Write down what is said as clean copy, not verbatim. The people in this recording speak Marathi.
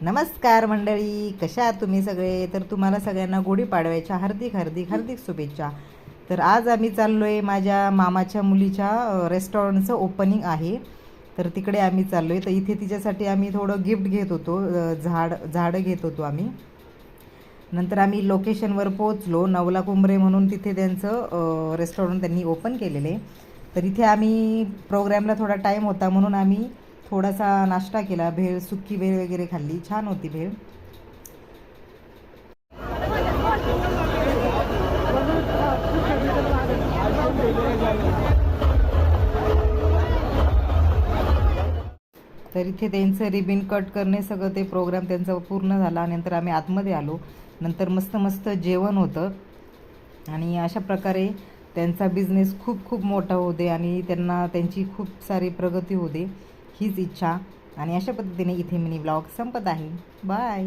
नमस्कार मंडळी, कशा आहात तुम्ही सगळे? तर तुम्हाला सगळ्यांना गुढीपाडव्याच्या हार्दिक हार्दिक हार्दिक शुभेच्छा. तर आज आम्ही चाललो आहे, माझ्या मामाच्या मुलीच्या रेस्टॉरंटचं ओपनिंग आहे. तर तिकडे आम्ही चाललो आहे. तर इथे तिच्यासाठी आम्ही थोडं गिफ्ट घेत होतो, झाडं घेत होतो आम्ही. नंतर आम्ही लोकेशनवर पोहोचलो. नवला कुंभरे म्हणून तिथे त्यांचं रेस्टॉरंट त्यांनी ओपन केलेले. तर इथे आम्ही प्रोग्रामला थोडा टाईम होता म्हणून आम्ही थोडासा नाश्ता केला, भेळ, सुक्की भेळ वगैरे खाल्ली, छान होती भेळ. तर इथे त्यांचं रिबिन कट करणे सगळं ते प्रोग्राम त्यांचा पूर्ण झाला. नंतर आम्ही आतमध्ये आलो. नंतर मस्त मस्त जेवण होतं आणि अशा प्रकारे त्यांचा बिझनेस खूप खूप मोठा होऊ दे आणि त्यांना त्यांची खूप सारी प्रगती होऊ दे, हीच इच्छा. आणि अशा पद्धतीने इथे मिनी ब्लॉग संपत आहे. बाय.